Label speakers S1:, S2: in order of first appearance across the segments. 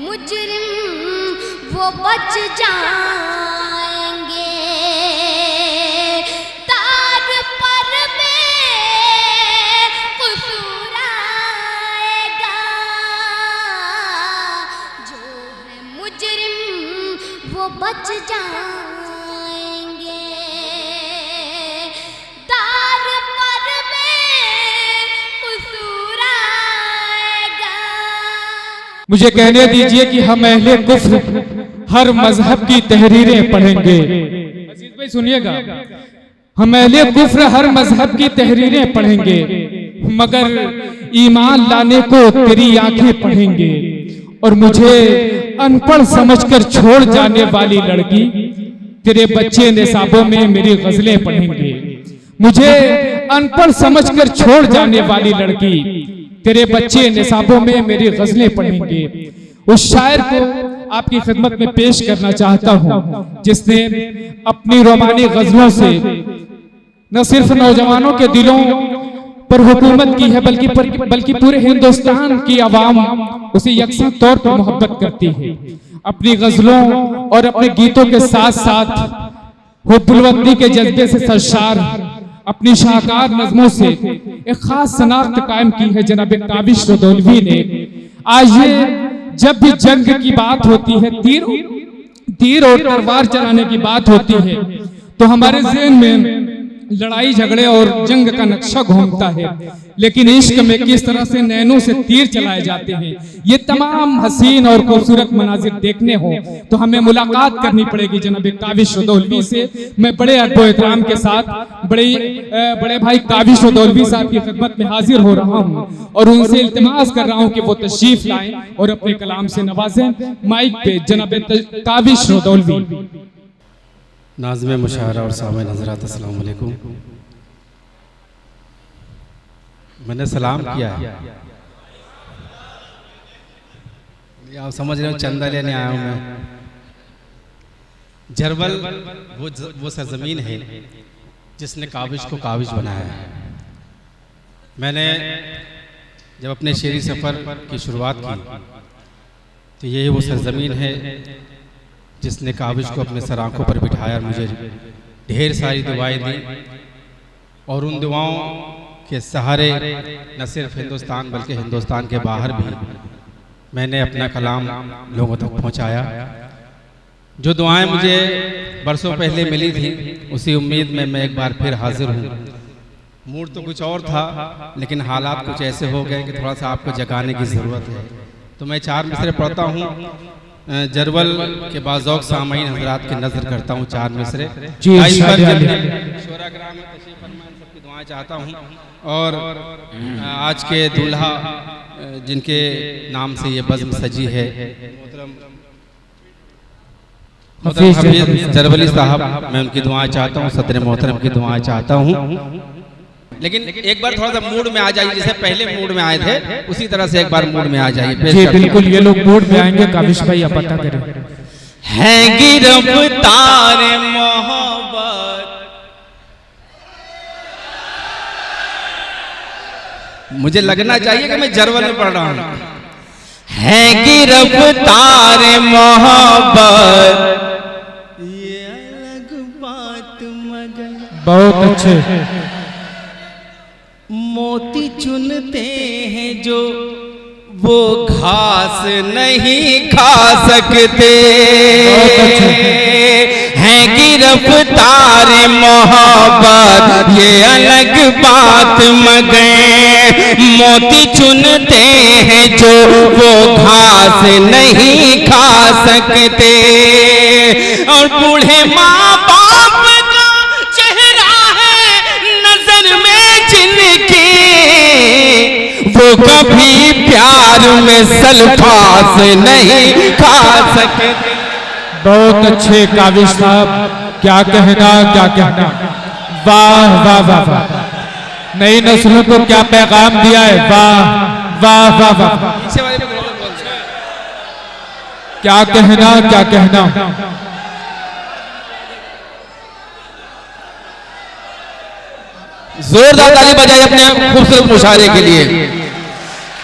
S1: मुजरिम वो बच जाएंगे, तार पर बेकसूर आएगा। जो है मुजरिम वो बच जाएंगे, तार पर बेकसूर आएगा।
S2: मुझे कहने दीजिए कि हम अहले कुफ्र हर मजहब की तहरीरें पढ़ेंगे। अजीज भाई सुनिएगा, हम अहले कुफ्र हर मजहब की तहरीरें पढ़ेंगे, मगर ईमान लाने को तेरी आंखें पढ़ेंगे। और मुझे अनपढ़ समझकर छोड़ जाने वाली लड़की तेरे बच्चे निसाबों में मेरी गजलें पढ़ेंगे। मुझे अनपढ़ समझकर छोड़ जाने वाली लड़की तेरे बच्चे निसाबों में मेरी गजलें पढ़ेंगे। उस शायर को आपकी खिदमत में पेश करना चाहता हूं जिसने अपनी रोमानी गजलों से न सिर्फ नौजवानों के दिलों पर हुकूमत की है बल्कि पूरे हिंदुस्तान की आवाम उसे यकसा तौर पर मोहब्बत करती है। अपनी गजलों और अपने गीतों के साथ साथ हुब्बुल-वतनी के जज्बे से सरशार अपनी शाहकार नज़मों से एक खास शनाख्त कायम की है जनाब काबिश रदौलवी ने। आज ये जब भी जंग की बात होती है, तीर और तलवार चलाने की बात होती है, तो हमारे ज़हन में लड़ाई झगड़े और जंग का नक्शा घूमता है। लेकिन इश्क में किस तरह से नैनों से तीर चलाए जाते हैं, ये तमाम हसीन और खूबसूरत मनाजिर देखने हो तो हमें मुलाकात करनी पड़ेगी जनाब काबिश रदौलवी से। मैं बड़े अदब एहतराम के साथ बड़े भाई काबिश रदौलवी साहब की खिदमत में हाजिर हो रहा हूँ और उनसे इल्तिमास कर रहा हूँ कि वो तशरीफ लाएं और अपने कलाम से नवाजें। माइक पे जनाब काबिश रदौलवी।
S3: नाज़िम मुशायरा और सामईन हज़रात अस्सलाम वालेकुम। मैंने सलाम किया है, आप समझ रहे हो चंदा लेने आया हूँ मैं। जरवल वो सरजमीन है जिसने काबिश को काबिश बनाया है। मैंने जब अपने शेरी सफ़र की शुरुआत की तो यही वो सरजमीन है जिसने काबिश को अपने सर आँखों पर बिठाया, मुझे ढेर सारी दुआएं दी और उन दुआओं के सहारे न सिर्फ हिंदुस्तान बल्कि हिंदुस्तान के बाहर भी मैंने अपना कलाम लोगों तक पहुंचाया। जो दुआएं मुझे बरसों पहले मिली थी उसी उम्मीद में मैं एक बार फिर हाजिर हूँ। मूड तो कुछ और था लेकिन हालात कुछ ऐसे हो गए कि थोड़ा सा आपको जगाने की ज़रूरत है। तो मैं 4 मिसरे पढ़ता हूँ, जरवल के बाज़ौक़ सामईन हज़रात की नज़र करता हूँ 4 मिसरे। सबकी दुआएं चाहता हूँ और आज के दूल्हा जिनके नाम से ये बज़्म सजी है मोहतरम जरवली साहब, मैं उनकी दुआएं चाहता हूँ, सदर मोहतरम की दुआएं चाहता हूँ। लेकिन एक बार थोड़ा सा मूड में आ जाइए, जैसे पहले मूड में आए थे उसी तरह से एक बार मूड में आ जाइए।
S2: जी बिल्कुल, ये लोग मूड में आएंगे। काबिश भाई आप पता करें।
S4: है गिरफ्तार मोहब्बत,
S3: मुझे लगना चाहिए कि मैं जरवल में पढ़ रहा हूँ।
S4: है गिरफ्तार मोहब्बत, ये अलग बात मगर
S2: बहुत अच्छे।
S4: मोती चुनते हैं जो वो घास नहीं खा सकते। है गिरफ्तार मोहब्बत, ये अलग बात मगर मोती चुनते हैं जो वो घास नहीं खा सकते। और बूढ़े माँ बाप का चेहरा है नजर में जिनके, वो कभी प्यार में सल्फास नहीं खा सकते।
S2: बहुत अच्छे काबिश साहब, क्या कहना क्या कहना। वाह वाह वाह वाह, नई नस्लों को क्या पैगाम दिया है। वाह वाह वाह वाह, क्या कहना क्या कहना।
S4: जोरदार ताली बजाइए अपने खूबसूरत मुशायरे के लिए।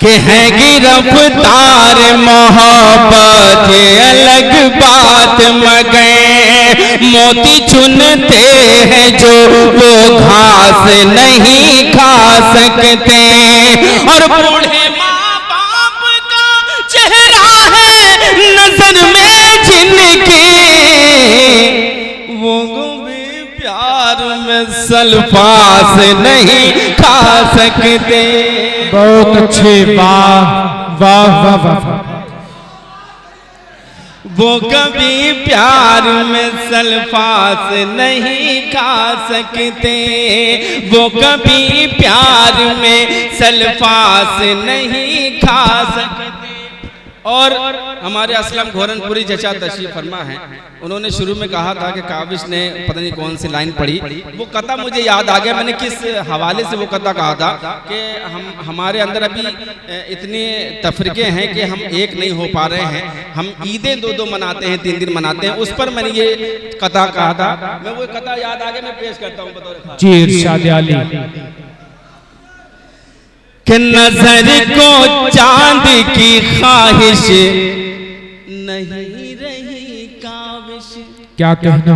S4: कि है गिरफ्तार मोहब्बत ये अलग बात मगर मोती चुनते हैं जो वो घास नहीं खा सकते। और बूढ़े माँ बाप का चेहरा है नजर में जिनके वो भी प्यार में सल्फास नहीं खा सकते।
S2: बहुत अच्छे, वाह वाह वाह वाह।
S4: वो कभी प्यार में सल्फास नहीं खा सकते, वो कभी प्यार में सल्फास नहीं खा सकते। और हमारे असलम घोरनपुरी चचा तशरीफ फरमा है, उन्होंने शुरू में कहा था कि काबिश ने पता नहीं कौन सी लाइन पढ़ी, वो कथा मुझे याद आ गया। मैंने किस हवाले से वो कथा कहा था कि हमारे अंदर अभी इतने तफरीके हैं कि हम एक नहीं हो पा रहे हैं, हम ईदें दो मनाते हैं, 3 दिन मनाते हैं। उस पर मैंने ये कथा कहा था, मैं वो कथा याद आ गया, मैं पेश करता हूँ बतौर
S2: जी इरशाद आली।
S4: कि नजर को चांद की ख्वाहिश नहीं रही काविश।
S2: क्या कहना,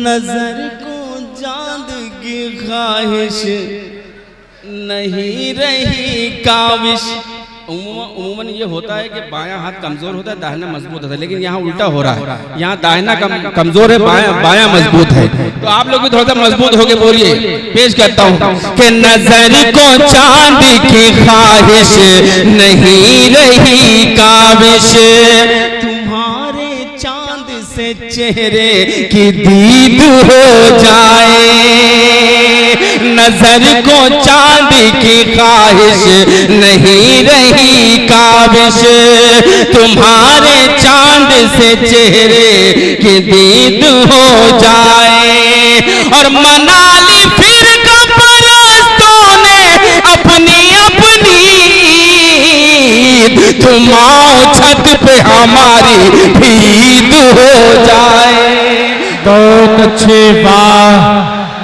S4: नजर को चांद की ख्वाहिश नहीं रही काविश। उम्मन ये होता है कि बायां हाथ कमजोर होता है, दाहिना मजबूत होता है, लेकिन यहाँ उल्टा हो रहा है, यहाँ दाहिना कमजोर है, बायां मजबूत है। तो आप लोग भी थोड़ा सा मजबूत होके बोलिए, पेश करता हूँ कि नजर को चांद की ख्वाहिश नहीं रही काविश, तुम्हारे चांद से चेहरे की दीद हो जाए। नजर को चांद की ख्वाहिश नहीं रही काविश, तुम्हारे चांद से चेहरे की दीद हो जाए। और मनाली फिर परस्तों ने अपनी अपनी, तुम आओ छत पे हमारी ईद हो जाए।
S2: बहुत अच्छे, वाह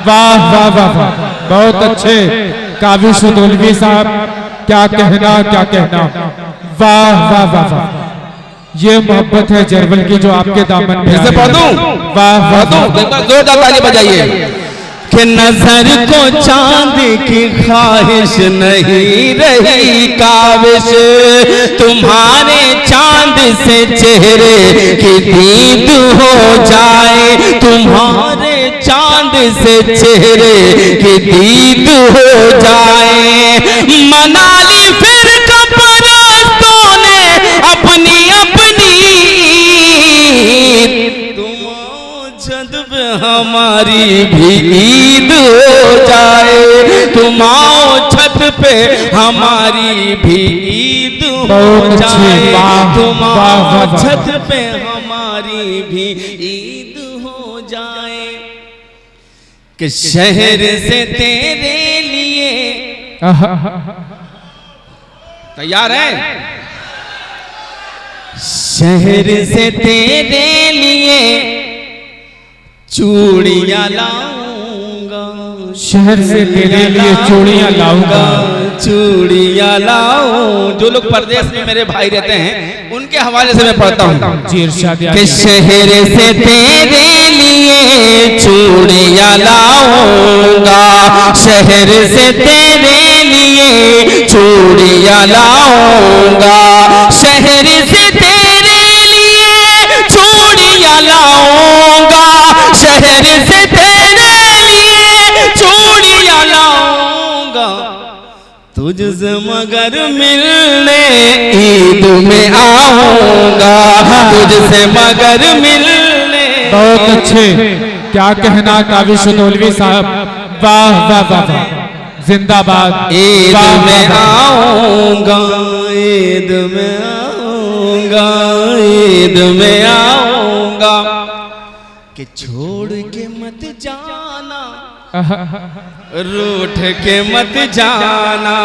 S2: वाह वाह वाह, बहुत अच्छे काबिश दौलवी साहब, क्या कहना क्या कहना, वाह वाह वाह वाह। ये मोहब्बत है जरवल की जो आपके दामन में
S4: ऐसे पढ़ दूं,
S2: वाह वाह वाह,
S4: जोरदार ताली बजाइए। कि नजर को चांद की ख्वाहिश नहीं रही काविश, तुम्हारे चांद से चेहरे की दीद हो जाए। तुम्हारे चांद से चेहरे की दीद हो जाए। मनाली फिर परस्तों ने अपनी अपनी, छत पे हमारी भी ईद हो जाए। तुम आओ छत पे हमारी भी ईद हो जाए। तुम आओ छत पे हमारी भी ईद हो जाए। कि शहर से तेरे लिए, तैयार है? शहर से तेरे लिए चूड़ियाँ लाऊंगा,
S2: शहर से तेरे लिए चूड़ियाँ लाऊंगा,
S4: चूड़ियाँ लाऊं। जो लोग परदेश में मेरे भाई रहते हैं उनके हवाले से मैं पढ़ता हूँ
S2: जी इरशाद
S4: कि शहर से तेरे लिए चूड़ियाँ लाऊंगा, शहर से तेरे लिए चूड़ियाँ लाऊंगा, शहर से तेरे लिए चूड़ियाँ लाऊंगा, शहर से तेरे लिए चूड़ियाँ लाऊंगा। तुझसे मगर मिलने ईद में आऊंगा, तुझसे मगर मिलने।
S2: बहुत अच्छे, क्या कहना काबिश दौलवी साहब, वाह वाह वाह, जिंदाबाद।
S4: ईद में आऊंगा, ईद में आऊंगा, ईद में आऊंगा। कि छोड़ के मत जाना, रूठ के मत जाना,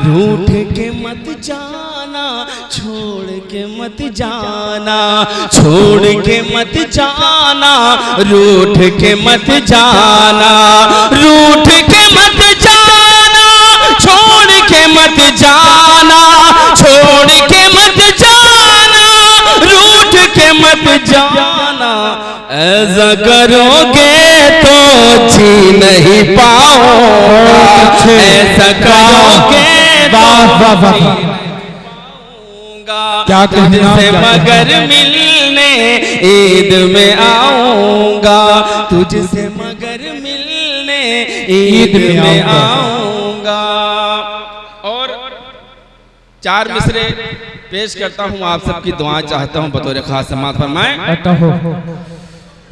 S4: रूठ के मत जाना, छोड़ के मत जाना, छोड़ के मत जाना, रूठ के मत जाना, रूठ के मत जाना, ऐसा करोगे तो जी नहीं पाओगे, ऐसा करोगे
S2: क्या कहना,
S4: तुझसे मगर मिलने ईद में आऊंगा, तुझसे मगर मिलने ईद में आऊंगा। और 4 मिसरे पेश करता हूँ, आप सबकी दुआ चाहता हूँ बतौर खास समात फरमाएं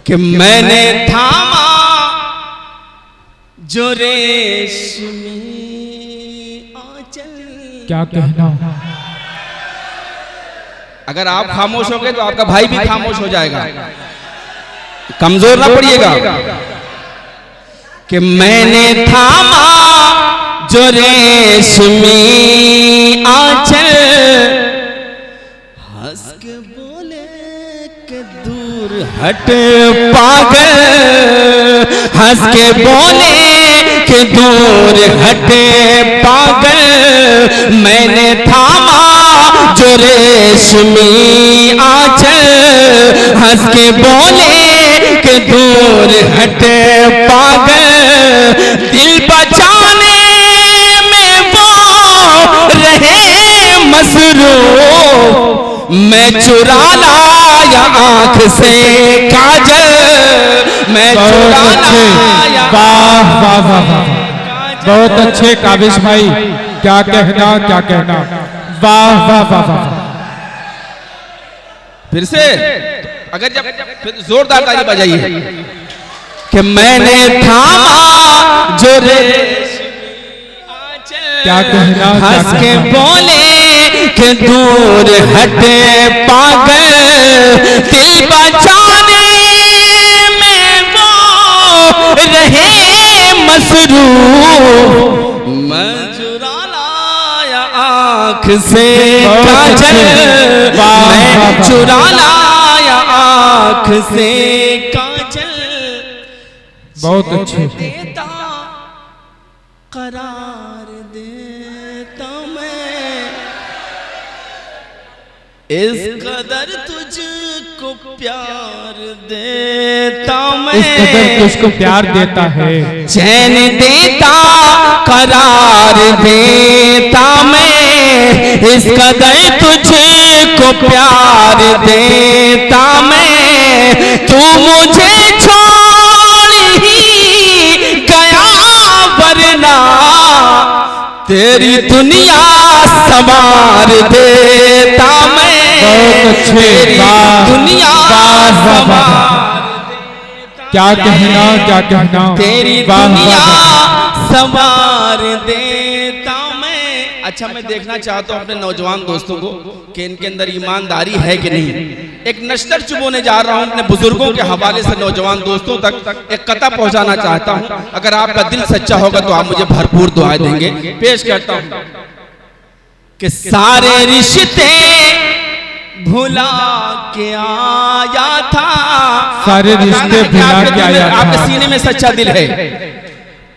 S4: कि मैंने थामा जो रेशमी आंचल।
S2: क्या कहना,
S4: अगर आप खामोश हो गए तो आपका भाई भी खामोश हो जाएगा, कमजोर ना पड़िएगा। कि मैंने थामा जो रेशमी आंचल, हंस के बोले के दूर हट पागल, हंस के बोले के दूर हट पागल। मैंने थामा जो रेशमी आंचल, हंस के बोले के दूर हट पागल। दिल बचाने में वो रहे मसरूफ, मैं चुरा लाया आंख से काजल, मैं चुरा लाया।
S2: वाह वाह वाह, बहुत अच्छे काबिश भाई, क्या कहना, क्या कहना, वाह वाह वाह वाह।
S4: फिर से अगर जब फिर जोरदार ताली बजाइए कि मैंने थामा जो
S2: क्या कहना,
S4: हंस के बोले के दूर हटे पागल। दिल बचाने में वो रहे मसरूफ, मैं चुरा लाया आंख से काजल, मैं चुरा लाया आंख से काजल।
S2: बहुत अच्छे,
S4: देता करार देता मैं, इस कदर तुझको प्यार देता मैं,
S2: इस कदर तुझको प्यार देता है,
S4: चैन देता करार देता मैं, इस कदर तुझको प्यार देता मैं। तू मुझे छोड़ ही गया वरना तेरी दुनिया संवार देता मैं, तेरी दुनिया संवार।
S2: क्या कहना, क्या कहना,
S4: तेरी दुनिया संवार देता मैं। अच्छा, मैं देखना चाहता हूं अपने नौजवान दोस्तों को कि इनके अंदर ईमानदारी है कि नहीं। एक नश्तर चुभोने जा रहा हूं अपने बुजुर्गों के हवाले से नौजवान दोस्तों तक एक कथा पहुंचाना चाहता हूं। अगर आपका दिल सच्चा होगा तो आप मुझे भरपूर दुआएं देंगे। पेश करता हूं कि सारे रिश्ते भुला के आया था,
S2: सारे रिश्ते भुला के आया था,
S4: आपके सीने में सच्चा दिल है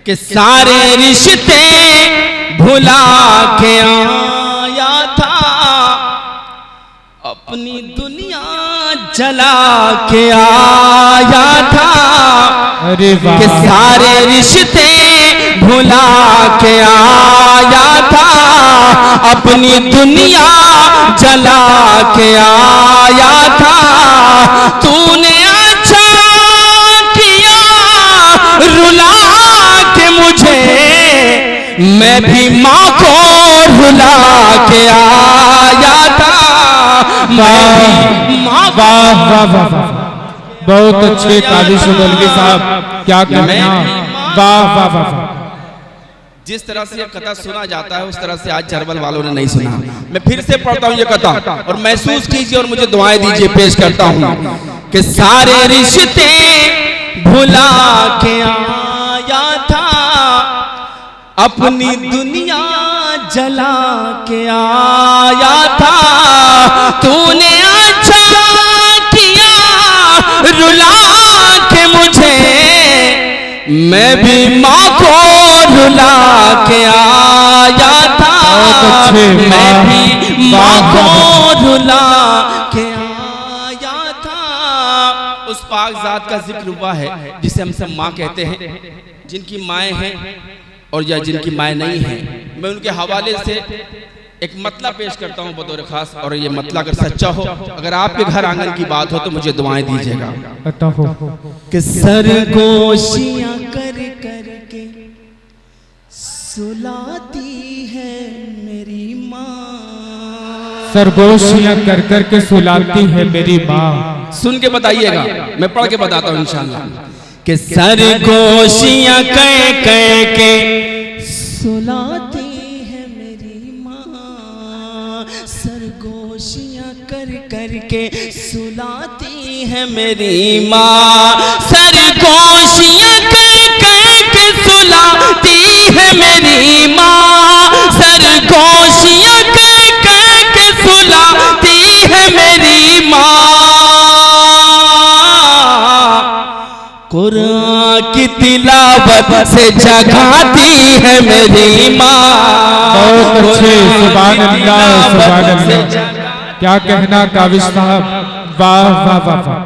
S4: कि सारे रिश्ते भुला के आया था, अपनी दुनिया जला के आया था।
S2: अरे वाह,
S4: कि सारे रिश्ते भुला के आया था, अपनी दुनिया जला के आया था। तूने अच्छा किया रुला के मुझे, मैं भी माँ को रुला के आया था।
S2: वाह वाह वाह वाह, बहुत अच्छे काबिश मौलवी साहब, क्या कहना, वाह वाह वाह।
S4: जिस तरह से ये कथा सुना जाता है उस तरह से आज चरबल वालों ने नहीं सुना। मैं फिर से पढ़ता हूँ ये कथा और महसूस कीजिए और मुझे दुआएं दीजिए। पेश करता हूँ कि सारे रिश्ते भुला के आया था, अपनी दुनिया जला के आया था। तूने अच्छा किया रुला के मुझे, मैं भी माँ को रुला के आया था। मैं भी माँ को रुला के आया था। उस पाक ज़ात का जिक्र हुआ है जिसे हम सब माँ कहते हैं, जिनकी माएँ हैं और या जिनकी माएँ नहीं हैं। मैं उनके हवाले से एक मतला पेश करता हूँ बतौर खास, और ये मतला अगर सच्चा हो, अगर आपके घर आंगन की बात हो तो मुझे दुआएं दीजिएगा।
S3: कि सरगोशियां कर कर के सुलाती है मेरी माँ,
S2: सरगोशियां कर कर के सुलाती है मेरी माँ।
S4: सुन के बताइएगा, मैं पढ़ के बताता हूँ इंशाअल्लाह।
S3: कि सरगोशियां कह कह के सुलाती है मेरी माँ, सरगोशियां कर कर के सुलाती है मेरी माँ, सरगोशियां कह कह के सुलाती है मेरी माँ, सरगोशियां कह कह के सुलाती है मेरी माँ, कुरान की तिलावत से जगाती है मेरी माँ।
S2: बहुत अच्छे, सुभान अल्लाह सुभान अल्लाह। क्या कहना काविश साहब, वाह वाह वाह वाह,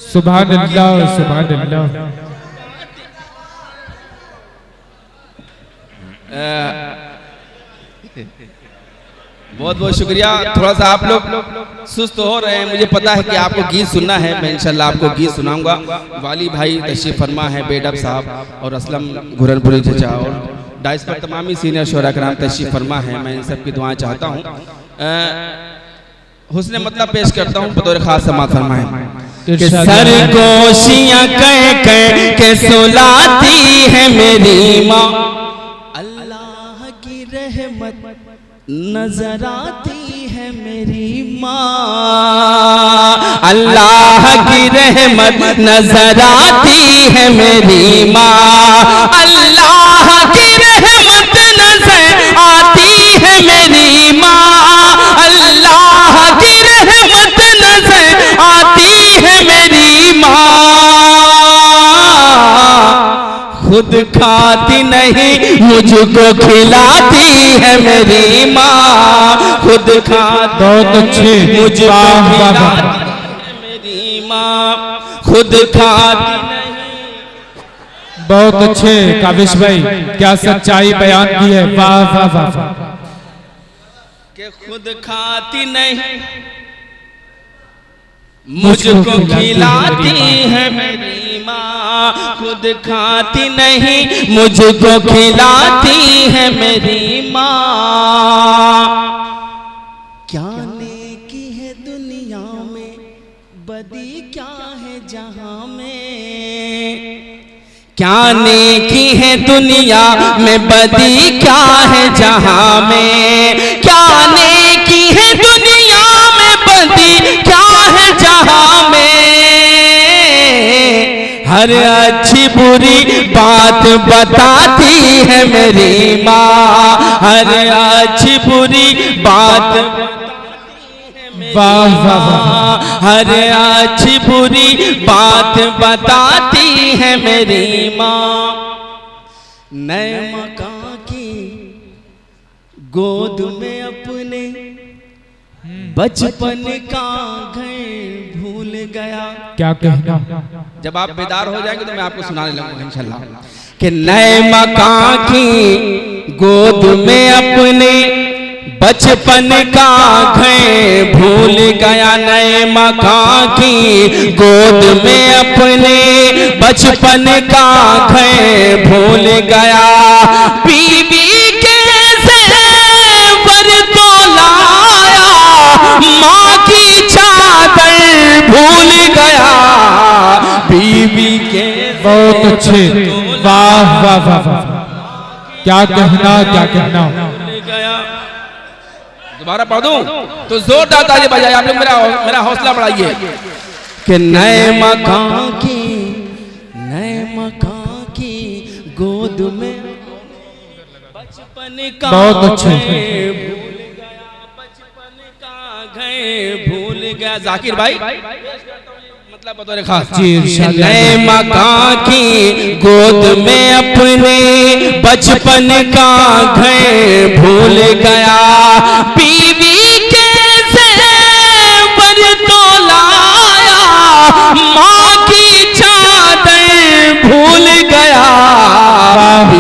S2: सुभान अल्लाह सुभान अल्लाह।
S4: बहुत बहुत शुक्रिया। थोड़ा सा आप लोग सुस्त हो रहे हैं, मुझे पता है कि आपको गीत सुनना है, मैं इंशाल्लाह आपको गीत सुनाऊंगा। वाली भाई तशरीफ फरमा है, बेडब साहब और असलम घुरनपुरी चचा, और डाइस पर तमामी सीनियर शोरा कराम तशरीफ फरमा है। मैं इन सब की दुआएं चाहता हूँ। हुस्न मतलब पेश करता हूँ, बतौर खास समात फरमाएं।
S3: सरगोशियां कह कह के सुलाती है मेरी माँ, अल्लाह की रहमत नजर आती है मेरी माँ, अल्लाह की रहमत नजर आती है मेरी माँ, अल्लाह की रहमत नजर आती है मेरी माँ, अल्लाह की रहमत नजर आती है मेरी माँ, खुद खाती नहीं मुझको खिलाती है मेरी माँ, खुद खाती
S2: बहुत अच्छे,
S3: मुझको
S2: वाह वाह
S3: खिलाती
S2: वाह।
S3: है मेरी माँ, खुद खाती नहीं।
S2: बहुत अच्छे काविश भाई, क्या सच्चाई बयान की है, वाह वाह वाह वाह।
S3: कि खुद खाती नहीं मुझको खिलाती है मेरी माँ, खुद खाती नहीं मुझको खिलाती है मेरी माँ, क्या नेकी है दुनिया में, बदी क्या है जहां में, क्या नेकी है दुनिया में, बदी क्या है जहां में, क्या नेकी है दुनिया में, बदी क्या है जहां में, हर अच्छी बुरी बात बताती है मेरी माँ, हर अच्छी बुरी बात
S2: वाह वाह वाह।
S3: हर अच्छी बुरी बात बताती है मेरी माँ, नए मकान की गोद में अपने बचपन का घर भूल गया।
S2: क्या कहना,
S4: जब आप बेदार हो जाएंगे तो मैं आपको सुनाने लगूंगा इंशाल्लाह।
S3: कि नए मकान की गोद में अपने बचपन का घर भूल गया, नए मकान की गोद में अपने बचपन का घर भूल गया, बीवी के ज़ेवर तो लाया, माँ की चादर भूल गया, बीवी के
S2: बहुत अच्छे, वाह वाह वाह वाह। क्या कहना, क्या कहना।
S4: दोबारा पढ़ दूं तो जोरदार ताली बजाइए आप लोग, मेरा हौसला बढ़ाइए।
S3: कि नए मकान की गोद में बचपन का
S2: बहुत अच्छे।
S3: घर भूल गया, बचपन का घर भूल गया।
S4: जाकिर भाई मतलब बतौर खास
S2: जी इरशाद।
S3: नए मकान की गोद में अपने बचपन का घर भूल गया, बीवी के ज़ेवर तो लाया,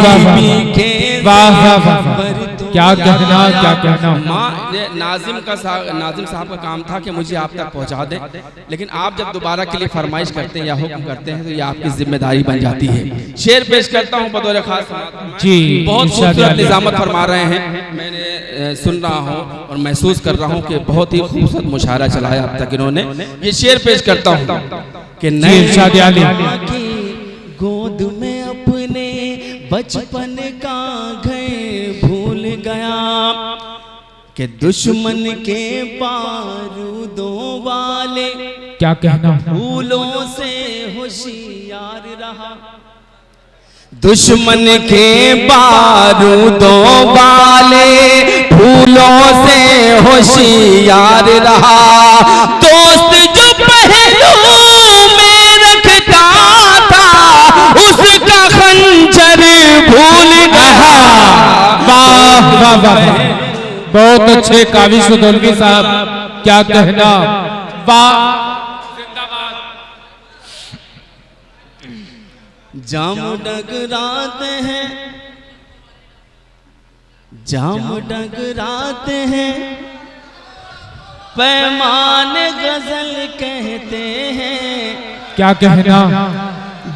S2: वाह वाह
S4: बीबी
S2: वाह वाह वाह क्या कहना क्या कहना।
S4: नाजिम साहब का काम था कि मुझे आप तक पहुंचा दें, लेकिन आप जब दोबारा के लिए फरमाइश करते हैं या हुक्म करते हैं तो ये आपकी जिम्मेदारी बन जाती है। शेर पेश करता हूं बतौर खास
S2: जी।
S4: बहुत खूबसूरत निजामत फरमा रहे हैं, मैंने सुन रहा हूं और महसूस कर रहा हूं कि बहुत ही खूबसूरत मुशायरा चलाया अब तक इन्होंने। ये शेर पेश करता हूं कि
S2: नए
S4: गोद में अपने बचपन का घर भूल गया कि दुश्मन के बारूदों वाले
S2: क्या कहना।
S4: फूलों से होशियार रहा, दुश्मन के बारूदों वाले फूलों से होशियार रहा। दोस्त जो पहलू में रखता था उसका खंजर भूल गया।
S2: वाह वाह वाह, बहुत अच्छे काविश दौलवी साहब, क्या कहना। वाह।
S4: जाम डगराते हैं, जाम डगराते हैं, पैमान गजल कहते हैं।
S2: क्या कहना।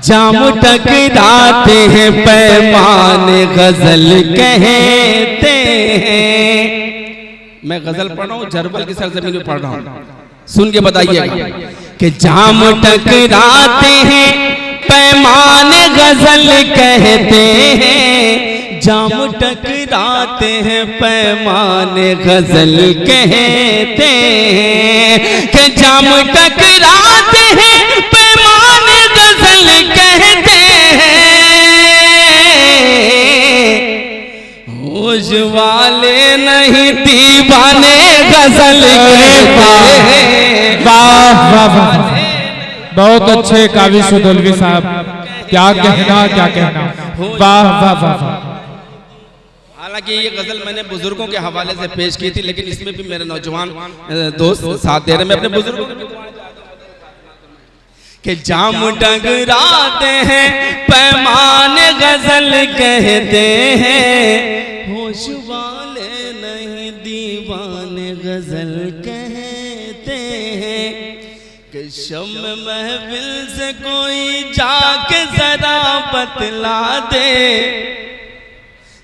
S4: जाम टकराते हैं, पैमान गजल कहते हैं। मैं गजल पढ़ रहा हूँ, जरबल की सरजमीन में पढ़ रहा हूँ, सुन के बताइएगा कि जाम टकराते हैं, पैमान गजल कहते हैं। जाम टकराते हैं, पैमान गजल कहते हैं। कि जाम टकराते हैं, पैमान गजल कहते हैं। होश वाले नहीं दीवाने गजल कहते हैं।
S2: वाह वाह वाह, बहुत अच्छे काविश दौलवी साहब, क्या कहना क्या कहना। वाह वाह वाह।
S4: हालांकि ये गजल मैंने बुजुर्गों के हवाले से पेश की थी, लेकिन इसमें भी मेरे नौजवान दोस्त साथ दे रहे हैं। मैं अपने बुजुर्गों के जाम डगराते हैं, पैमान गजल कहते हैं। होश वाले नहीं दीवाने गजल कहते हैं। कि शम महफिल से कोई जाके जरा बतला दे,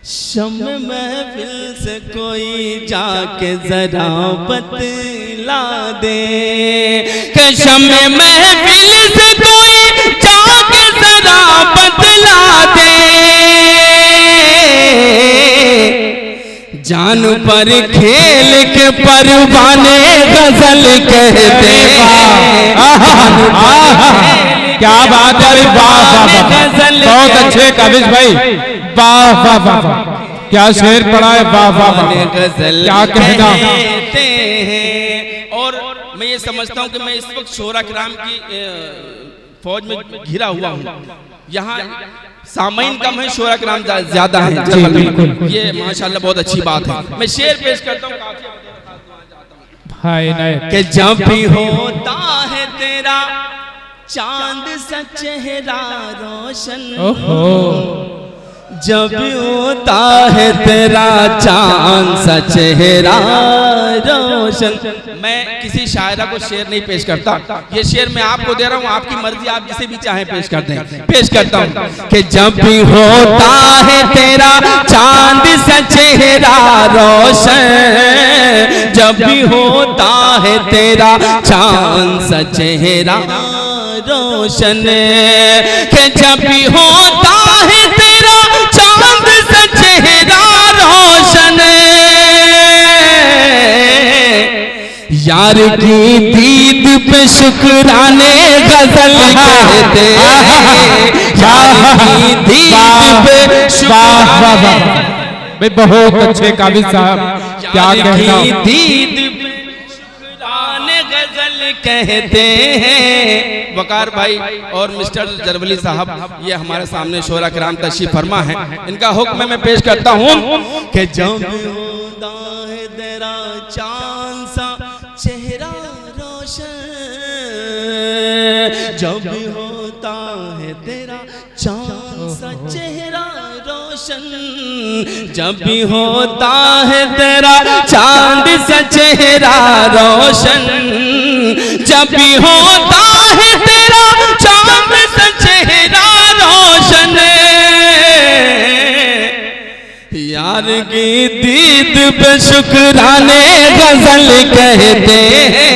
S4: शम महफिल से कोई जाके जरा बतला दे। कि शम महफिल से कोई जाके जरा बतला दे। जान पर खेल के परवाने गजल कहते हैं।
S2: क्या बात है। वाह वाह वाह, बहुत अच्छे काविश भाई, वाह वाह वाह वाह, क्या शेर पढ़ा है। वाह वाह वाह, क्या कहना।
S4: और मैं ये समझता हूँ कि मैं इस वक्त शोरा किराम की फौज में घिरा हुआ हूँ। यहाँ सामाइन कम है, शोरा किराम ज्यादा है। ये माशाल्लाह बहुत अच्छी बात है। मैं शेर पेश करता हूँ कि जब भी होता है तेरा चांद सा चेहरा रोशन, जब होता है तेरा चांद सा चेहरा रोशन। मैं किसी शायरा को शेर नहीं पेश करता, ये शेर मैं आपको दे रहा हूँ, आपकी मर्जी, आप जिसे भी चाहे पेश कर दें। पेश करता हूँ कि जब भी होता है तेरा चांद सा चेहरा रोशन, जब भी होता है तेरा चांद सा चेहरा रोशन। कि जब भी होता है तेरा चांद सा चेहरा रोशन, यार की दीद पे शुक्राने गजल कहते हैं। यार की दीद पे शुक्राने,
S2: भाई बहुत अच्छे काविश साहब, क्या कहना।
S4: दीद पे शुक्राने गजल कहते हैं। वकार भाई और मिस्टर जरवली साहब ये हमारे सामने शोरा किराम तशरीफ फरमा है, इनका हुक्म मैं पेश करता हूँ कि जब होता है तेरा चांद सा चेहरा रोशन, जब होता है तेरा चांद सा चेहरा रोशन। जब भी होता है तेरा चांद सा चेहरा रोशन, जब भी होता है तेरा चांद सा चेहरा रोशन, यार की दीद पे शुक्राने गजल कहते हैं।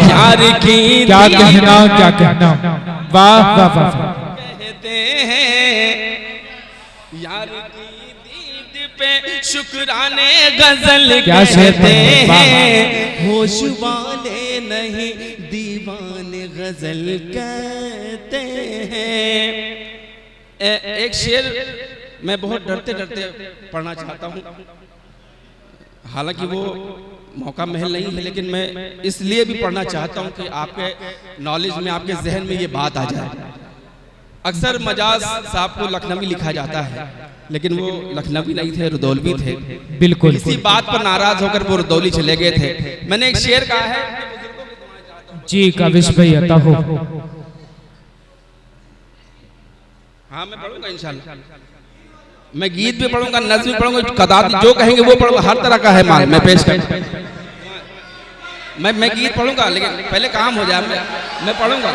S4: यार की
S2: क्या कहना, क्या कहना, वाह वाह वाह।
S4: कहते हैं यार की दीद पे शुक्राने गजल कहते हैं। होश वाले नहीं दीवाने गजल कहते हैं। एक शेर मैं बहुत डरते डरते पढ़ना चाहता हूँ, हालांकि वो मौका महल नहीं है, लेकिन मैं इसलिए भी पढ़ना चाहता हूँ कि आपके नॉलेज में, आपके जहन में ये बात आ जाए। अक्सर मजाज साहब को लखनवी लिखा जाता है, लेकिन वो लखनवी नहीं थे, रुदौलवी थे।
S2: बिल्कुल।
S4: इसी बात पर नाराज होकर वो रुदौली चले गए थे। मैंने एक शेर कहा है
S2: जी, काबिश भाई अता हो।
S4: हाँ, मैं पढ़ूंगा इंशाल्लाह। मैं गीत भी पढ़ूंगा, नज़्म भी पढ़ूंगा, कदात जो कहेंगे वो पढ़ूंगा। हर तरह का है माल मैं पेश कर। मैं गीत पढ़ूंगा, लेकिन पहले काम हो जाए। मैं पढ़ूंगा।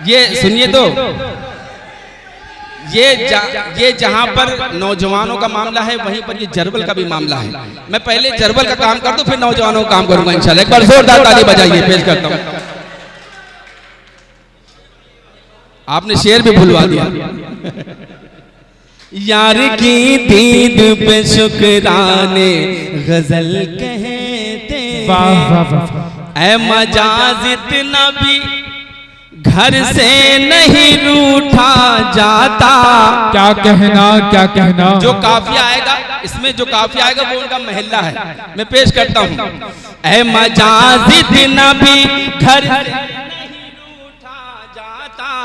S4: ये सुनिए तो, ये जहां पर नौजवानों का मामला है, वहीं पर ये जरबल का भी मामला है। मैं पहले जरबल का काम कर दूं, फिर नौजवानों का काम करूंगा इंशाल्लाह। एक बार जोरदार ताली बजाइए, पेश करता हूं। आपने शेर भी भुलवा दिया। यार की दीद पे शुक्राने गजल कहते हैं।
S2: वाह वाह वाह।
S4: ऐ मजाज इतना भी घर से नहीं रूठा जाता।
S2: क्या कहना, क्या कहना।
S4: जो काफिया आएगा, इसमें जो काफिया आएगा वो उनका महल्ला है। मैं पेश करता हूँ। ऐ मजाज इतना भी घर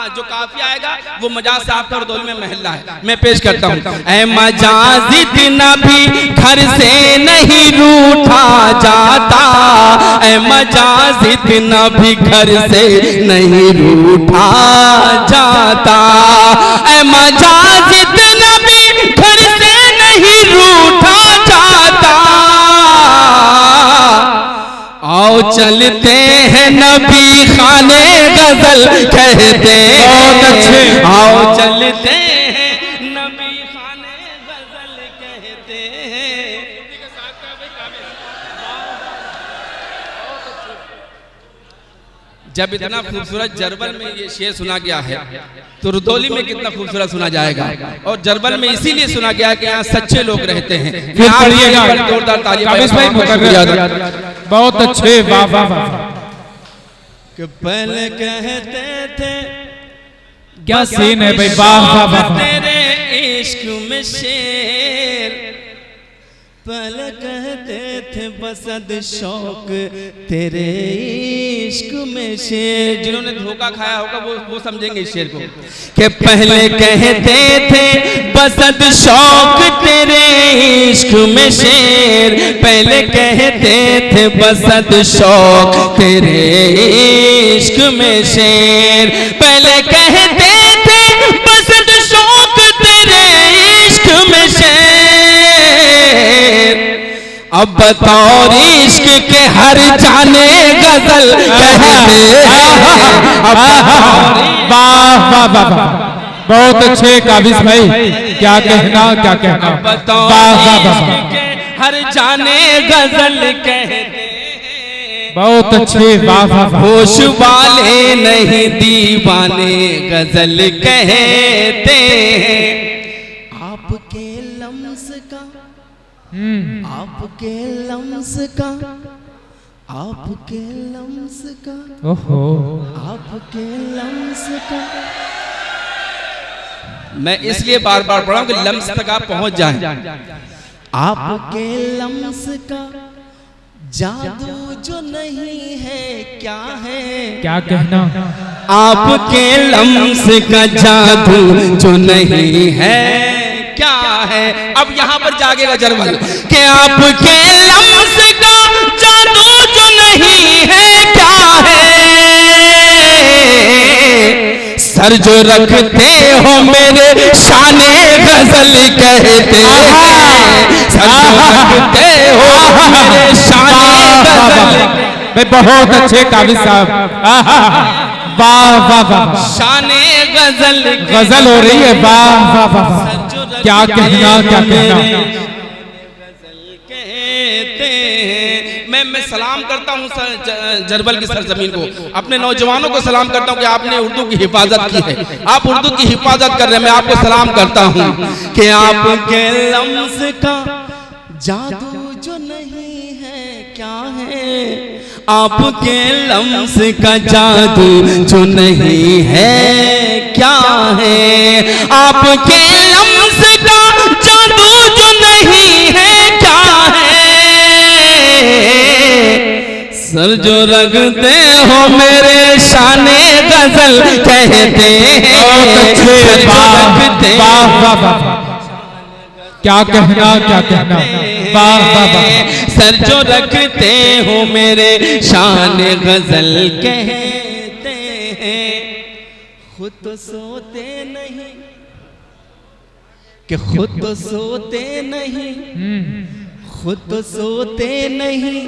S4: जो काफी आएगा वो मजाज साहब का रुदौल में महल्ला है। मैं पेश करता हूँ। ऐ मजाज इतना भी घर से नहीं रूठा जाता। ऐ मजाज इतना भी घर से नहीं रूठा जाता। ऐ मजाज इतना भी घर से नहीं रूठा जाता। आओ चलते हैं नबी खाने गजल कहते हैं। आओ चलते हैं नबी खाने गजल कहते हैं। जब इतना खूबसूरत जरबल में ये शेर सुना गया है, तो रुदौली में कितना खूबसूरत सुना जाएगा। और जरबल में इसीलिए सुना गया कि यहाँ सच्चे लोग रहते हैं। जोरदार तालियां।
S2: बहुत अच्छे, वाह वाह वाह।
S4: कि पहले कहते थे
S2: क्या सीन है भाई, वाह वाह वाह।
S4: तेरे इश्क में शेर, पहले कहते थे बसद शौक तेरे इश्क में शेर। जिन्होंने धोखा खाया होगा वो समझेंगे इस शेर को। कि पहले कहते थे बसद शौक तेरे इश्क में शेर। पहले कहते थे बसद शौक तेरे इश्क में शेर। पहले कहते थे बसद शौक तेरे इश्क में शेर। अब बतौर इश्क के हर जाने गजल कहते हैं।
S2: वाह वाह वाह, बहुत अच्छे काबिश भाई। क्या कहना, क्या कहना।
S4: बतौर इश्क के हर जाने गजल कहते हैं।
S2: बहुत अच्छे, वाह वाह।
S4: होश वाले नहीं दीवाने गजल कहते हैं। आपके लम्स का, आपके लम्स का, आपके लम्स का,
S2: ओहो,
S4: आपके लम्स का। मैं इसलिए बार बार पढ़ा हूं कि लम्स तक आप पहुंच जाएं। आपके लम्स का जादू जो नहीं है क्या है।
S2: क्या कहना।
S4: आपके लम्स का जादू जो नहीं है क्या है। अब यहाँ पर जागेगा जरबल कि आपके लम्स का जादू जो नहीं है क्या है। सर जो रखते हो मेरे शाने गजल कहते हैं, सर जो रखते हो मेरे शाने गजल।
S2: भाई बहुत अच्छे काबिज साहब, वाह वाह वाह, शाने
S4: गजल
S2: गजल हो रही है, वाह वाह वाह, क्या कहना क्या कहना।
S4: मैं सलाम करता हूँ जरबल की सरजमीन को, अपने नौजवानों को सलाम करता हूँ कि आपने उर्दू की हिफाजत की है, आप उर्दू की हिफाजत कर रहे हैं। मैं आपको सलाम करता हूँ कि आपके लफ्ज़ का जादू जो नहीं है क्या है, आपके लफ्ज़ का जादू जो नहीं है क्या है, आपके लफ्ज़ का जादू जो नहीं है क्या है, सर जो रखते हो मेरे शाने गजल कहते हैं,
S2: क्या कहना क्या कहना, वाह वाह वाह,
S4: सर जो रखते हो मेरे शाने गजल कहते हैं। खुद तो सोते नहीं कि खुद तो सोते नहीं, खुद तो सोते नहीं,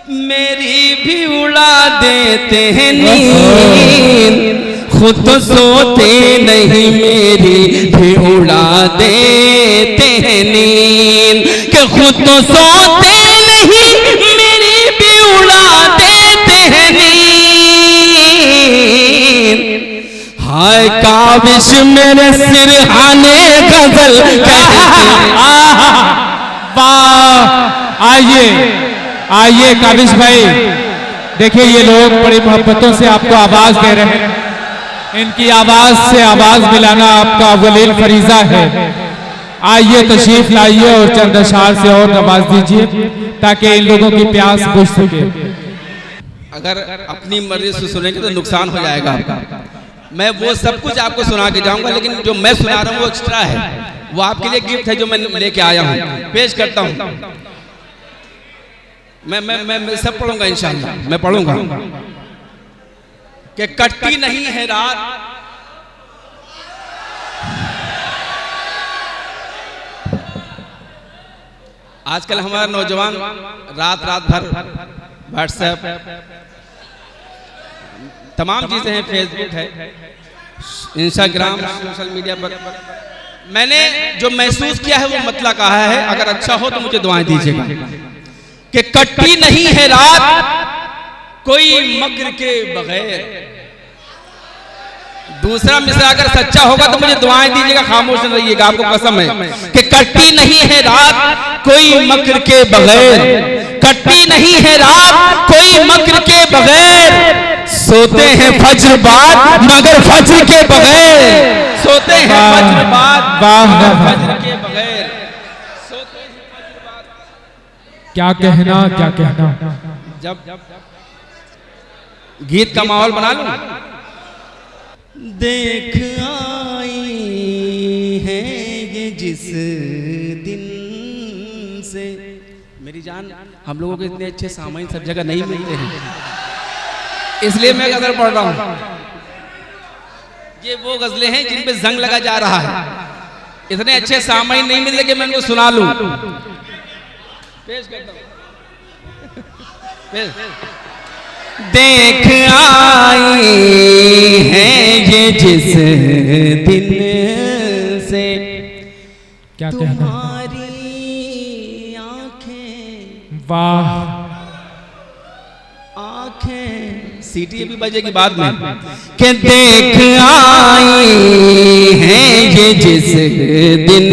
S4: मेरी भी उड़ा देते हैं नींद, खुद तो सोते नहीं मेरी भी उड़ा देते हैं नींद, कि खुद तो सोते नहीं मेरी भी उड़ा देते हैं नींद। हाय काबिश मेरे सिरहाने गजल कहते हैं।
S2: वाह, आइए आइए काबिश भाई, देखिए ये लोग बड़ी मोहब्बतों से आपको आवाज दे रहे हैं, इनकी आवाज से आवाज मिलाना आपका अव्वलीन फरीजा है। आइए तशरीफ लाइए और चंद अशार से और नवाज दीजिए ताकि इन लोगों की प्यास बुझ सके।
S4: अगर अपनी मर्जी से सुनेंगे तो नुकसान हो जाएगा आपका। मैं वो सब कुछ आपको सुना के जाऊंगा, लेकिन जो मैं सुना रहा हूँ वो एक्स्ट्रा है, वो आपके लिए गिफ्ट है जो मैं लेके आया हूँ, पेश करता हूँ। मैं सब पढ़ूंगा इंशाअल्लाह, मैं पढ़ूंगा कि कटती नहीं है रात, आजकल हमारा नौजवान रात भर व्हाट्सएप तमाम चीजें हैं, फेसबुक है, इंस्टाग्राम, सोशल मीडिया पर। मैंने जो महसूस किया है वो मतलब कहा है, अगर अच्छा हो तो मुझे दुआएं दीजिएगा। कि कटती नहीं है रात कोई मक्र के बगैर, दूसरा मिसरा अगर सच्चा होगा तो मुझे दुआएं दीजिएगा, खामोश न रहिएगा, आपको कसम है कि कटती नहीं है रात कोई मक्र के बगैर, कटती नहीं है रात कोई मक्र के बगैर, सोते हैं फज्र बाद मगर फज्र के बगैर, सोते हैं फज्र बाद फज्र के बगैर, सोते हैं फज्र बाद।
S2: क्या कहना क्या कहना।
S4: जब गीत का माहौल बना लूं। देख आई है ये जिस दिन से, मेरी जान, हम लोगों के इतने अच्छे सामाइन सब जगह नहीं मिलते हैं, इसलिए मैं गजल पढ़ रहा हूं। ये वो गजलें हैं जिन पे जंग लगा जा रहा है, इतने अच्छे सामाइन नहीं मिलते कि मैं इनको सुना लूं। पेश करता हूं। देख आई है ये जिस दिन से,
S2: क्या कहना,
S4: तुम्हारी आंखें,
S2: वाह,
S4: आंखें, सीटी अभी बजेगी बाद में, कि देख आई है ये जिस दिन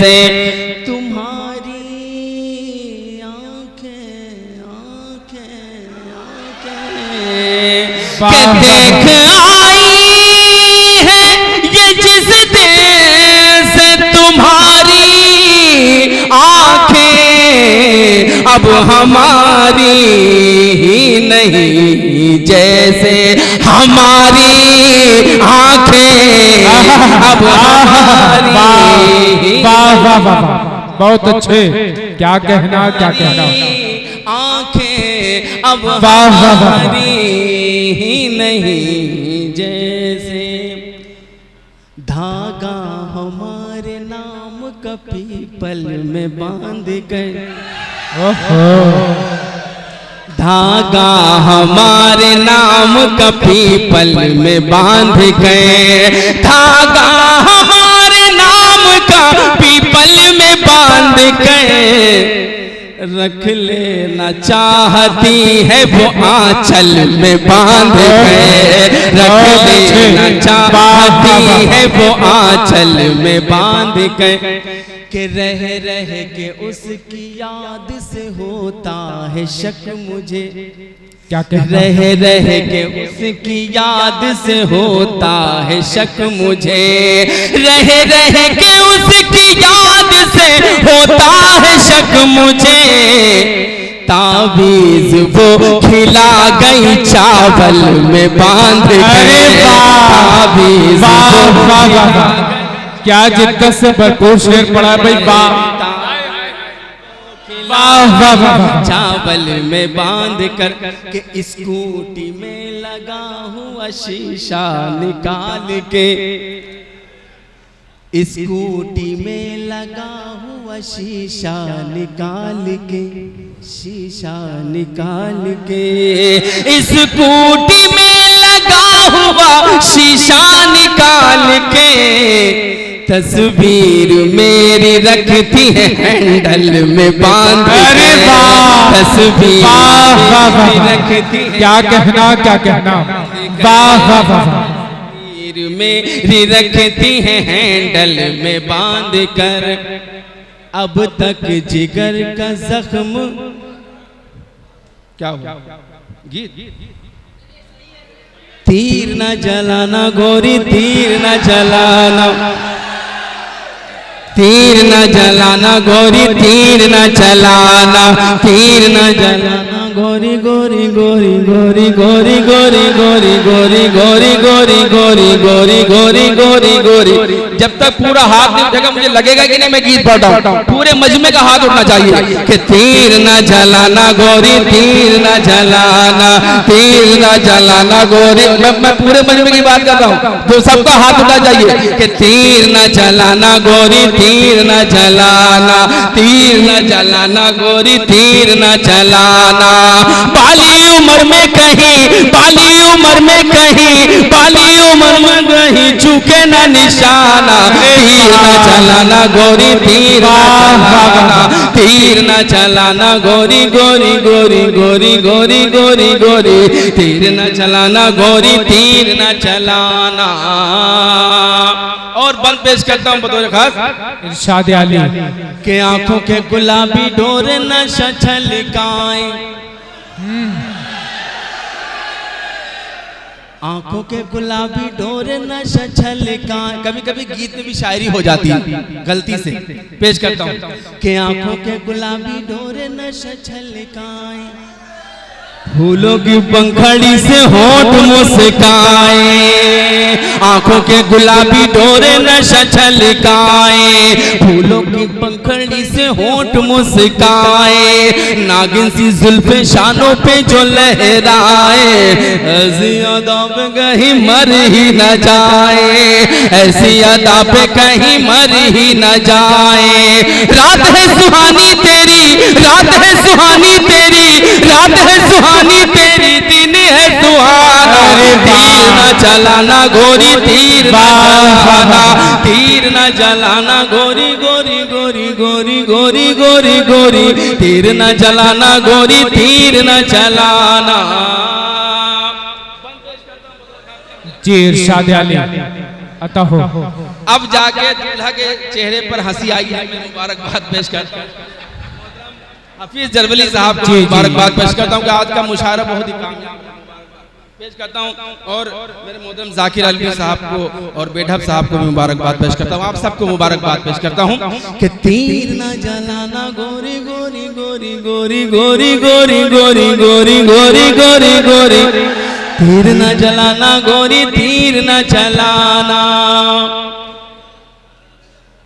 S4: से, तुम्हारी आंखें, आंखें, आंखें, कि देख आई है ये जिस दिन से, तुम्हारी आंखें अब हमारी ही नहीं, जैसे हमारी आंखें अब हमारी।
S2: वाह वाह वाह, बहुत अच्छे, क्या कहना क्या कहना।
S4: आंखें अब
S2: वाह वाह वाह,
S4: हमारी ही नहीं, जैसे हमारे नाम का पीपल में बांध कर, धागा हमारे नाम का पीपल में बांध गए, धागा हमारे नाम का पीपल में बांध गए, रख लेना चाहती है वो आंचल में बांध गए, रख लेना चाहती है वो आंचल में बांध गए, कि रह रह के उसकी याद से होता है शक मुझे,
S2: क्या कहना?
S4: रह रह के उसकी याद से होता है शक मुझे, रह रह के उसकी याद से होता है शक मुझे, ताबीज वो खिला गई चावल में बांध गए, ताबीज
S2: क्या जिद्दत से भरपूर शेर पड़ा भाई, वाह वाह वाह।
S4: चावल में बांध कर के स्कूटी में लगा हुआ शीशा निकाल के, स्कूटी में लगा हुआ शीशा निकाल के, शीशा निकाल के, स्कूटी में लगा हुआ शीशा निकाल के, तस्वीर मेरी रखती है हैंडल में बांध के, तस्वीर मेरी रखती है,
S2: क्या कहना क्या कहना, वाह वाह वाह।
S4: मेरी रखती है हैंडल में बांध कर, अब तक जिगर का जख्म, क्या हुआ गीत, तीर न जलाना गोरी तीर न जलाना, तीर न जलाना गोरी तीर न चलाना, तीर न जलाना गोरी गोरी गोरी गोरी गोरी गोरी गोरी गोरी गोरी गोरी गोरी गोरी गोरी गोरी गोरी। जब तक पूरा हाथ नहीं उठेगा मुझे लगेगा कि नहीं मैं गीत पढ़ रहा हूँ, पूरे मजमे का हाथ उठना चाहिए कि तीर न जलाना गोरी तीर न जलाना, तीर न जलाना गोरी, मैं पूरे मजमे की बात कर रहा हूँ, तो सबका हाथ उठना चाहिए कि तीर न जलाना गोरी तीर न जलाना, तीर न जलाना गोरी तीर न जलाना, बाली उम्र में कहीं, बाली उम्र में कहीं, बाली उम्र में कहीं चूके ना निशाना, तीर न चलाना गोरी तीर न चलाना, तीर न चलाना गोरी गोरी गोरी गोरी गोरी गोरी गोरी, तीर न चलाना गोरी तीर न चलाना। और बंद पेश करता हूँ बतौर खास
S2: इरशाद आली
S4: के आंखों के गुलाबी डोर नशा छलकाए, आंखों के गुलाबी डोर नशा छलकाए। कभी कभी गीत में भी शायरी हो जाती है गलती से, पेश करता हूँ कि आंखों के गुलाबी डोर नशा छलकाए, फूलों की पंखड़ी से होठ मुस्काए, आंखों के गुलाबी डोरे नशा छलकाए, फूलों की पंखड़ी से होठ मुस्काए, नागिन सी जुल्फे शानों पे जो लहराए, ऐसी अदा पे कहीं मर ही न जाए, ऐसी अदा पे कहीं मर ही न जाए, रात है सुहानी तेरी, रात है सुहानी तेरी, रात है सुहानी तेरी, दिन है सुहाना, तीर न चलाना गोरी तीर न चलाना, तीर न जलाना गोरी गोरी गोरी गोरी गोरी गोरी गोरी, तीर न जलाना गोरी तीर न चलाना।
S2: जी इरशाद आली अता हो।
S4: अब जाके दूल्हा के चेहरे पर हंसी आई है, मैं मुबारकबाद पेश करता हूँ हफीज जरवली साहब को, मुबारकबाद पेश करता हूँ कि आज का मुशायरा बहुत ही कामयाब पेश करता हूँ, और मेरे मोहतरम जाकिर अलवी साहब को और बेढब साहब को भी मुबारकबाद पेश करता हूँ, आप सबको मुबारकबाद पेश करता हूँ कि तीर न जलाना गोरी गोरी गोरी गोरी गोरी गोरी गोरी गोरी गोरी गोरी गोरी, तीर न जलाना गोरी तीर न चलाना,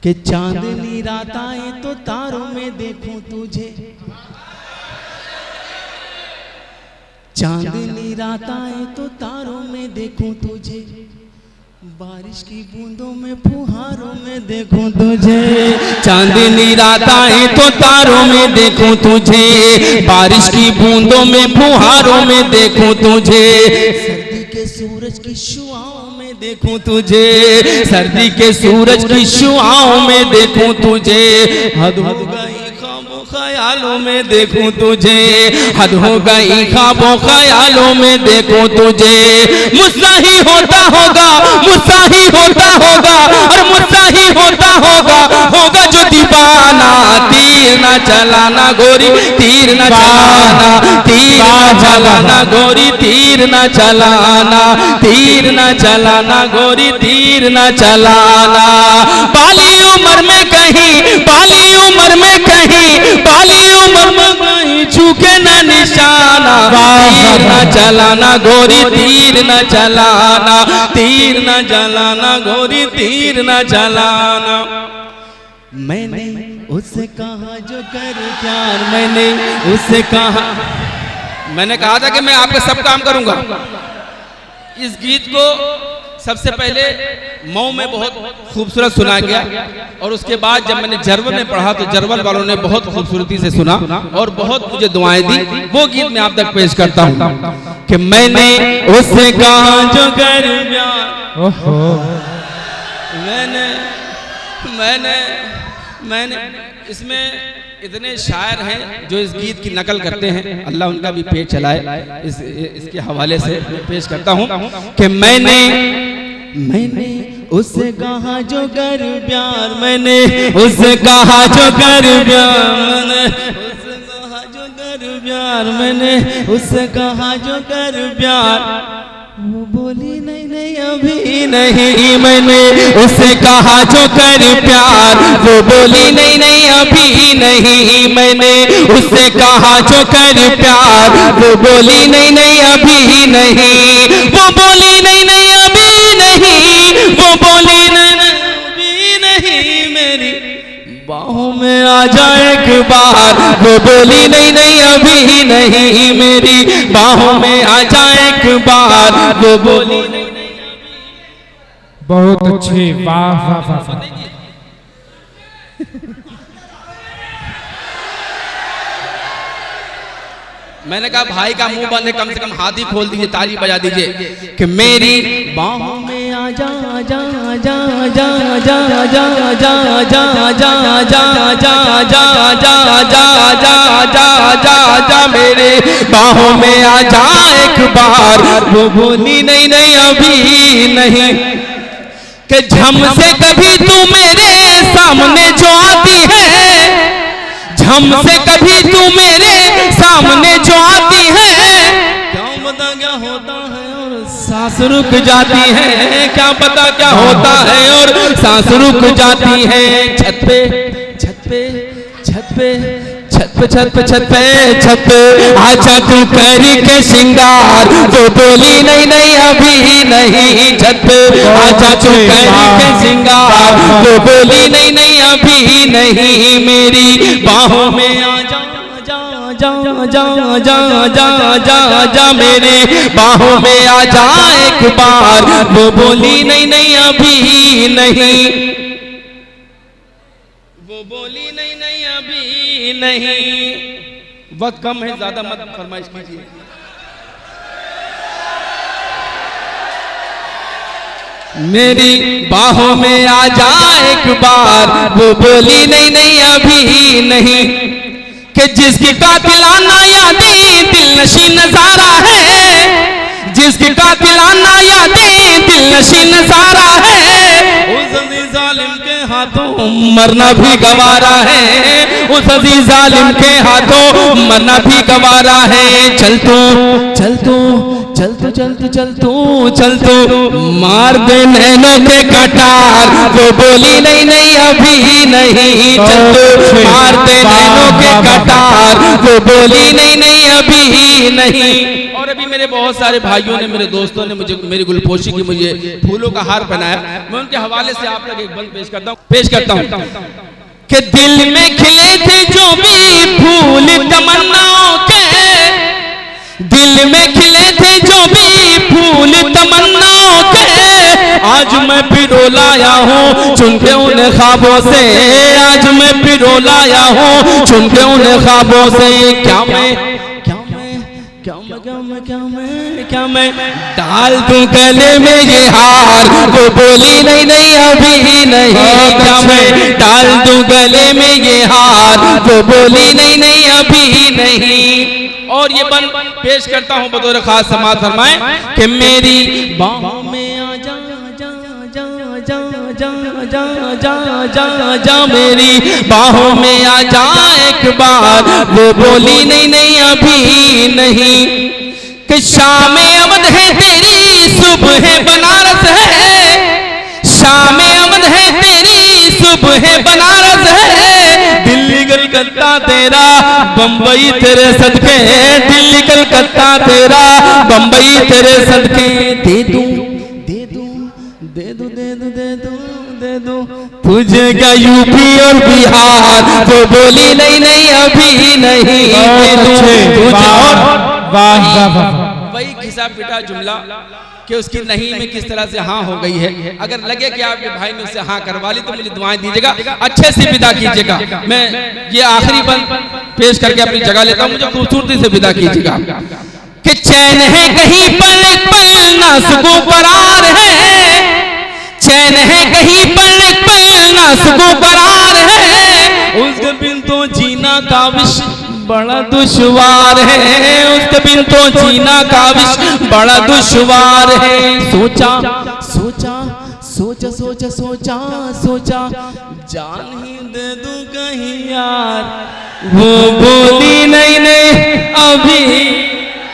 S4: कि चांदनी रात आए तो तारों में देखूं तुझे, चांदनी रात आए तो तारों में देखूं तुझे, बारिश की बूंदों में फुहारों में देखूं तुझे, चांदनी रात आए तो तारों में देखूं तुझे, बारिश की बूंदों में फुहारों में देखूं तुझे, सर्दी के सूरज की शुआओं में देखूं तुझे, सर्दी के सूरज की शुआओं में देखूं तुझे, हद हो गई ख्वाबों ख्यालों में देखूं तुझे, हद हो गई ख्वाबों ख्यालों में देखूं तुझे, मुझसे ही होता होगा, मुझसे ही होता होगा, और मुझसे ही होता होगा, होगा जो दीवाना, तीर न चलाना गोरी, तीर न चलाना, तीर न चलाना गोरी, तीर न चलाना, तीर न चलाना गोरी, तीर न चलाना, बाली उम्र में कहीं, बाली उम्र में कहीं, बाली उम्र में कहीं चूके न निशाना, तीर न चलाना गोरी, तीर न चलाना, तीर न चलाना गोरी, तीर न चलाना। मैंने उससे कहा जो कर प्यार, मैंने उससे कहा, मैंने कहा था कि मैं आपके सब काम करूंगा। इस गीत को सबसे पहले मऊ में बहुत खूबसूरत सुना गया, और उसके बाद जब मैंने जर्मन में पढ़ा तो जर्मन वालों ने बहुत खूबसूरती से सुना और बहुत मुझे दुआएं दी। वो गीत मैं आप तक पेश करता हूँ कि मैंने उससे कहा जो कर प्यार, मैंने मैंने मैंने इसमें इतने शायर हैं जो इस गीत की नकल करते हैं, अल्लाह उनका भी पेट चलाए। इसके हवाले से मैं पेश करता हूँ कि मैंने उससे कहा जो कर प्यार, मैंने उससे कहा जो कर प्यार, मैंने उससे कहा जो कर प्यार, मैंने उससे कहा जो कर प्यार, वो बोली नहीं नहीं अभी नहीं, मैंने उससे कहा जो कर प्यार, वो बोली नहीं नहीं अभी नहीं, मैंने उससे कहा जो कर प्यार, वो बोली नहीं नहीं अभी नहीं, वो बोली नहीं नहीं अभी नहीं, वो बोली नहीं नहीं अभी नहीं, मेरी बाहों में आ जाए एक बार, वो बोली नहीं नहीं अभी नहीं, मेरी बाहों में आ जाए एक बार, वो बोली नहीं नहीं अभी।
S2: बहुत अच्छे, वाह वाह वाह।
S4: मैंने कहा भाई का मुंह बंद है, कम से कम हाथ ही खोल दीजिए, ताली बजा दीजिए कि मेरी बाहों में आ जा जा जा जा जा जा जा जा जा जा जा जा जा जा जा जा जा जा, मेरे बाहों में आ जा एक बार, वो बोली नहीं नहीं अभी नहीं, कि झम से कभी तू मेरे सामने जो आती है, झम से कभी तू मेरे सामने जो आती है, क्या पता क्या होता है और सांस रुक जाती है, क्या पता क्या होता है और सांस रुक जाती है, छत पे छत पे छत पे छत पे छत पे छत पे छत पे आजा तू करके श्रृंगार, वो बोली नहीं नहीं अभी नहीं, छत पे आजा तू करके श्रृंगार, वो बोली नहीं नहीं अभी नहीं, मेरी बाहों में आ जा जा जा जा जा जा जा, मेरे बाहों में आ जा एक बार, वो बोली नहीं नहीं अभी नहीं, वो बोली नहीं नहीं अभी नहीं। वक्त कम है, ज्यादा मत फरमाइश कीजिए। मेरी बाहों में आ जा एक बार, वो बोली नहीं नहीं अभी नहीं, कि जिसकी कातिलाना यादें दिल नशी नजारा है, जिसकी कातिलाना यादें दिल नशी नजारा है, उस अजीज जालिम के हाथों मरना भी गवारा है, उस अजीज जालिम के हाथों मरना भी गवारा है। चल तू चल तू चल तू चल तू चल तू चल तू मार दे नैनों के कटार, वो बोली नहीं नहीं अभी नहीं, चल तू मार दे नैनों के कटार, वो बोली नहीं नहीं अभी नहीं। और अभी मेरे बहुत सारे भाइयों ने, मेरे दोस्तों ने मुझे मेरी गुलपोशी की मुझे फूलों का हार पहनाया, मैं उनके हवाले से आप तक एक बंद पेश करता हूँ कि दिल में खिले थे जो भी फूल तमन्नाओं के, दिल में खिले थे जो भी फूल तमन्नाओं के, आज मैं पिरो लाया हूँ चुन के उन ख्वाबों से, आज मैं पिरो लाया हूँ चुन के उन ख्वाबों से। क्या मैं डाल दूं गले में ये हार, वो बोली नहीं नहीं अभी नहीं। क्या मैं डाल दूं गले में ये हार, वो बोली नहीं नहीं अभी नहीं। और ये बन पेश करता हूँ बतौर खास समाज फरमाए कि मेरी बाहों में आ जा जा मेरी बाहों में आ जा एक बार, वो बोली नहीं नहीं अभी नहीं। कि शाम अवध है तेरी सुबह बनारस है, शाम अवध है तेरी सुबह बनारस है। दिल्ली कलकत्ता तेरा बम्बई तेरे सदके, दिल्ली कलकत्ता तेरा बम्बई तेरे सदके। दे दूं दे दो तुझे क्या यूपी और बिहार, वो बोली नहीं नहीं अभी नहीं। वही घिसा पिटा जुमला कि उसकी नहीं में किस तरह से हाँ हो गई है। अगर लगे कि आपके भाई ने उससे हाँ करवा ली तो मुझे दुआएं दीजिएगा, अच्छे से विदा कीजिएगा। मैं ये आखिरी बंद पेश करके अपनी जगह लेता हूँ, मुझे खूबसूरती से विदा कीजिएगा। कि चैन है कहीं पल पल ना सुकून करार है, चैन है कहीं पल पल ना सुकून करार है। उसके बिन तो जीना काबिश बड़ा दुश्वार है, उसके बिन तो जीना काबिश बड़ा दुश्वार है। सोचा सोचा सोचा सोचा सोचा सोचा जान ही दे दूं कहीं यार, वो बोली नहीं नहीं अभी